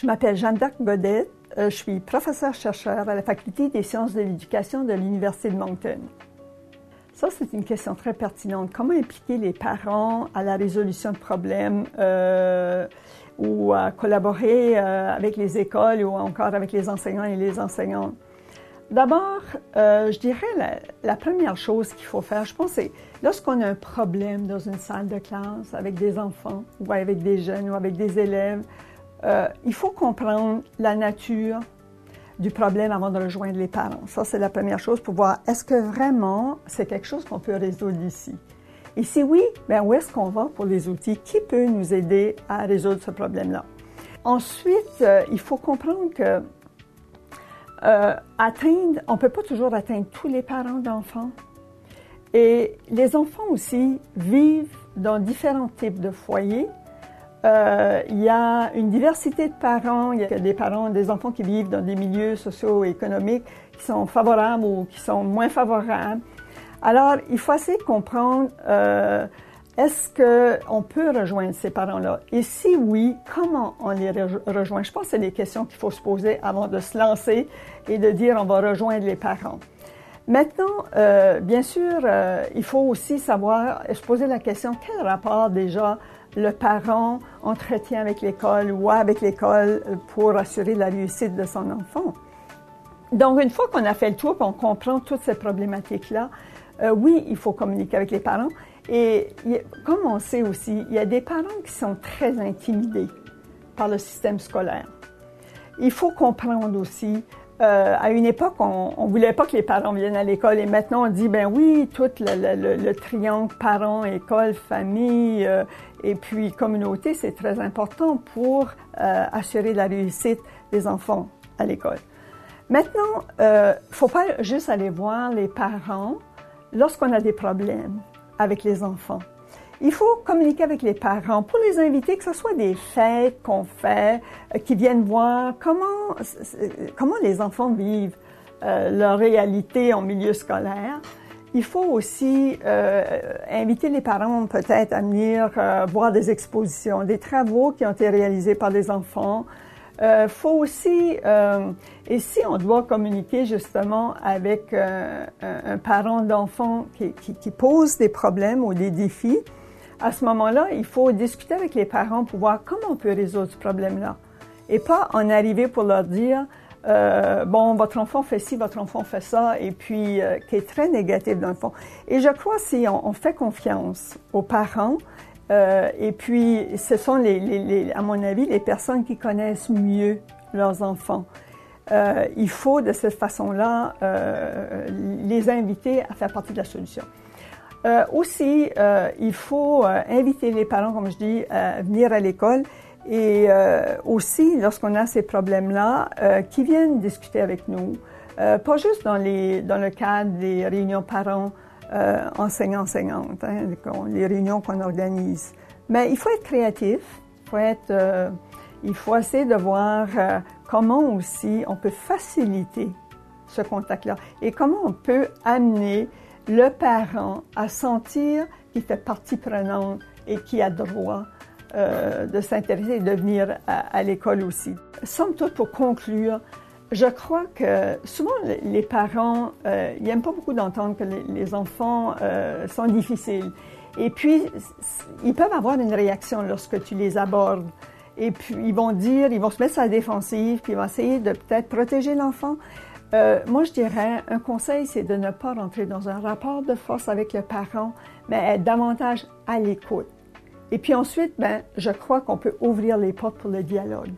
Je m'appelle Jeanne-D'Arc Godette. Je suis professeure-chercheur à la Faculté des sciences de l'éducation de l'Université de Moncton. Ça, c'est une question très pertinente. Comment impliquer les parents à la résolution de problèmes ou à collaborer avec les écoles ou encore avec les enseignants et les enseignantes? D'abord, je dirais la première chose qu'il faut faire, je pense, c'est lorsqu'on a un problème dans une salle de classe avec des enfants ou avec des jeunes ou avec des élèves, il faut comprendre la nature du problème avant de rejoindre les parents. Ça, c'est la première chose pour voir est-ce que vraiment c'est quelque chose qu'on peut résoudre ici. Et si oui, bien où est-ce qu'on va pour les outils? Qui peut nous aider à résoudre ce problème-là? Ensuite, il faut comprendre que on ne peut pas toujours atteindre tous les parents d'enfants. Et les enfants aussi vivent dans différents types de foyers. Il y a une diversité de parents. Il y a des parents, des enfants qui vivent dans des milieux socio-économiques qui sont favorables ou qui sont moins favorables. Alors, il faut essayer de comprendre est-ce qu'on peut rejoindre ces parents-là? Et si oui, comment on les rejoint? Je pense que c'est des questions qu'il faut se poser avant de se lancer et de dire on va rejoindre les parents. Maintenant, bien sûr, il faut aussi savoir, se poser la question, quel rapport déjà le parent entretient avec l'école ou avec l'école pour assurer la réussite de son enfant. Donc, une fois qu'on a fait le tour, qu'on comprend toutes ces problématiques-là, oui, il faut communiquer avec les parents. Et comme on sait aussi, il y a des parents qui sont très intimidés par le système scolaire. Il faut comprendre aussi, à une époque, on ne voulait pas que les parents viennent à l'école et maintenant on dit, ben oui, tout le triangle parents, école, famille et puis communauté, c'est très important pour assurer la réussite des enfants à l'école. Maintenant, il ne faut pas juste aller voir les parents lorsqu'on a des problèmes avec les enfants. Il faut communiquer avec les parents pour les inviter, que ce soit des fêtes qu'on fait, qui viennent voir comment les enfants vivent leur réalité en milieu scolaire. Il faut aussi inviter les parents peut-être à venir voir des expositions, des travaux qui ont été réalisés par les enfants. Faut aussi, et si on doit communiquer justement avec un parent d'enfant qui pose des problèmes ou des défis, à ce moment-là, il faut discuter avec les parents pour voir comment on peut résoudre ce problème-là. Et pas en arriver pour leur dire, bon, votre enfant fait ci, votre enfant fait ça, et puis qui est très négatif dans le fond. Et je crois si on fait confiance aux parents, et puis ce sont à mon avis, les personnes qui connaissent mieux leurs enfants. Il faut de cette façon-là les inviter à faire partie de la solution. Aussi, il faut inviter les parents, comme je dis, à venir à l'école et aussi, lorsqu'on a ces problèmes-là, qui viennent discuter avec nous, pas juste dans le cadre des réunions parents enseignants-enseignantes, les réunions qu'on organise. Mais il faut être créatif, il faut essayer de voir comment aussi on peut faciliter ce contact-là et comment on peut amener le parent à sentir qu'il fait partie prenante et qu'il a droit de s'intéresser et de venir à l'école aussi. Somme toute, pour conclure, je crois que souvent les parents, ils n'aiment pas beaucoup d'entendre que les enfants sont difficiles. Et puis, ils peuvent avoir une réaction lorsque tu les abordes. Et puis, ils vont se mettre sur la défensive, puis ils vont essayer de peut-être protéger l'enfant. Moi, je dirais, un conseil, c'est de ne pas rentrer dans un rapport de force avec le parent, mais être davantage à l'écoute. Et puis ensuite, je crois qu'on peut ouvrir les portes pour le dialogue.